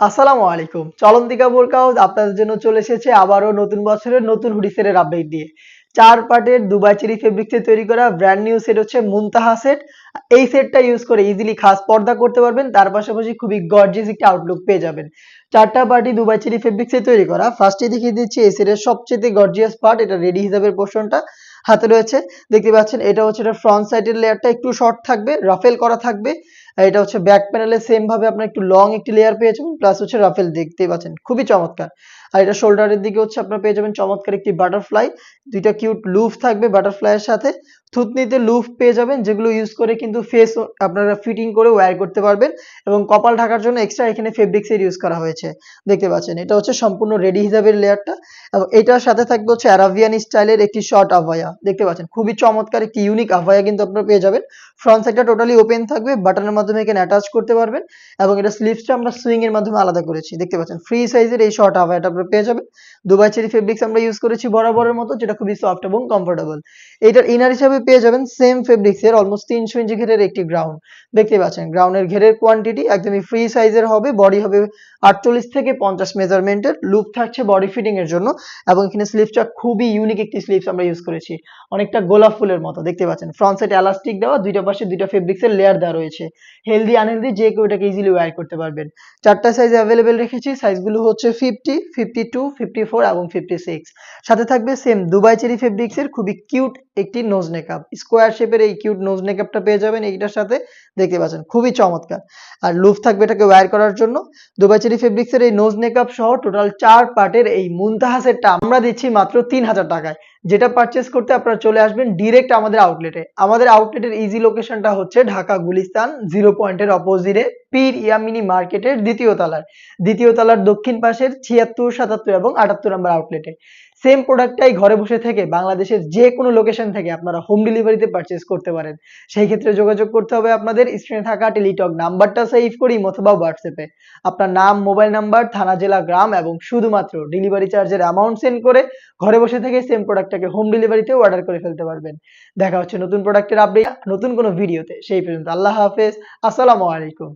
আসসালামু আলাইকুম। চলন্তিকা বোরকা হাউস আপনাদের জন্য চলে এসেছে আবারও নতুন বছরের নতুন হুডি সেটের আপডেট দিয়ে। ৪ পার্টের দুবাই চেরি ফেব্রিক্সে তৈরি করা ব্র্যান্ড নিউ সেট হচ্ছে মুনতাহা সেট। এই সেটটা ইউজ করে ইজিলি খাস পর্দা করতে পারবেন। তার পাশাপাশি খুবই গর্জিয়াস একটা আউটলুক পেয়ে যাবেন। ৪টা পার্টি দুবাই চেরি ফেব্রিক্সে তৈরি করা। ফার্স্টে দেখিয়ে দিচ্ছি এই সেটের সবচেয়ে গর্জিয়াস পার্ট, এটা রেডি হিসাবের পোরশনটা হাতে রয়েছে। দেখতে পাচ্ছেন এটা হচ্ছে এটা ফ্রন্ট সাইডের লেয়ারটা একটু শর্ট থাকবে, রাফেল করা থাকবে। আর এটা হচ্ছে ব্যাক প্যানেলে সেম ভাবে আপনার একটু লং একটি লেয়ার পেয়ে যাবেন, প্লাস হচ্ছে রাফেল দেখতেই পাচ্ছেন খুবই চমৎকার। আর এটা শোল্ডারের দিকে হচ্ছে আপনারা পেয়ে যাবেন চমৎকার একটি বাটারফ্লাই, দুইটা কিউট লুফ থাকবে বাটারফ্লাইয়ের সাথে। থুতনিতে লুফ পেয়ে যাবেন যেগুলো ইউজ করে কিন্তু ফেস আপনারা ফিটিং করে ওয়্যার করতে পারবেন, এবং কপাল ঢাকার জন্য এক্সট্রা এখানে ফেব্রিক্সের ইউজ করা হয়েছে। দেখতে পাচ্ছেন এটা হচ্ছে সম্পূর্ণ রেডি হিসাবের লেয়ারটা, এবং এটার সাথে থাকবে হচ্ছে অ্যারাবিয়ান স্টাইলের একটি শর্ট আভায়া। দেখতে পাচ্ছেন খুবই চমৎকার একটি ইউনিক আভায়া কিন্তু আপনারা পেয়ে যাবেন। ফ্রন্ট সাইডটা টোটালি ওপেন থাকবে, বাটনের মাধ্যমে এখানে অ্যাটাচ করতে পারবেন, এবং এটা স্লিভসটা আমরা সুইং এর মাধ্যমে আলাদা করেছি। দেখতে পাচ্ছেন ফ্রি সাইজের এই শর্ট আভায়াটা আপনারা পেয়ে যাবেন। দুবাই চেরি ফেব্রিক্স আমরা ইউজ করেছি বরাবরের মতো, যেটা খুবই সফট এবং কমফোর্টেবল। এটার ইনার হিসাবে পেয়ে যাবেন সেম ফেব্রিক্সের অলমোস্ট 300 ইঞ্চি ঘেরের একটি গ্রাউন্ড। দেখতে পাচ্ছেন গ্রাউন্ডের ঘেরের কোয়ান্টিটি একদমই ফ্রি সাইজের হবে, বডি হবে 48 থেকে 50 মেজারমেন্টের, লুপ থাকছে বডি ফিটিং এর জন্য, এবং এখানে স্লিভসটা খুবই ইউনিক একটি স্লিভস আমরা ইউজ করেছি, অনেকটা গোলাপ ফুলের মতো। দেখতে পাচ্ছেন ফ্রন্ট সাইডে এলাস্টিক দেওয়া, দুইটা পাশে দুইটা ফেব্রিক্সের লেয়ার দেওয়া রয়েছে। হেলদি আনহেলদি যে কেউ এটাকে ইজিলি ওয়্যার করতে পারবেন। 4টা সাইজ অ্যাভেলেবেল রেখেছি, সাইজগুলো হচ্ছে 50, 52, 54 এবং 56। সাথে থাকবে সেম দুবাই চেরি ফেব্রিক্সের খুবই কিউট একটি নোজ নেকআপ, স্কোয়ার শেপের এই কিউট নোজ নেকআপটা পেয়ে যাবেন এইটার সাথে। দেখতে পাচ্ছেন খুবই চমৎকার। আর লুফ থাকবে এটাকে ওয়্যার করার জন্য। দুবাই চেরি ফেব্রিক্সের এই নোজ নেকআপ সহ টোটাল 4 পার্টের এই মুনতাহা সেটটা আমরা দিচ্ছি মাত্র 3000 টাকায়। যেটা পারচেজ করতে আপনারা চলে আসবেন ডিরেক্ট আমাদের আউটলেটে। আমাদের আউটলেটের ইজি লোকেশনটা হচ্ছে ঢাকা গুলিস্তান 0 পয়েন্টের অপোজিটে পীর ইয়ামিনী মার্কেটের দ্বিতীয় তলার দক্ষিণ পাশের 76, 77 এবং 78 নম্বর আউটলেটে। সেম প্রোডাক্টটাই ঘরে বসে থেকে বাংলাদেশের যে কোনো লোকেশন থেকে আপনারা হোম ডেলিভারিতে পারচেজ করতে পারেন। সেই ক্ষেত্রে যোগাযোগ করতে হবে আপনাদের স্ক্রিনে থাকা টেলিটক নাম্বারটা সেভ করি অথবা হোয়াটসঅ্যাপে আপনার নাম, মোবাইল নাম্বার, থানা, জেলা, গ্রাম এবং শুধুমাত্র ডেলিভারি চার্জের অ্যামাউন্ট সেন্ড করে ঘরে বসে থেকে সেম প্রোডাক্টটাকে হোম ডেলিভারিতে অর্ডার করে ফেলতে পারবেন। দেখা হচ্ছে নতুন প্রোডাক্টের আপডেট নতুন কোনো ভিডিওতে। সেই পর্যন্ত আল্লাহ হাফেজ, আসসালামু আলাইকুম।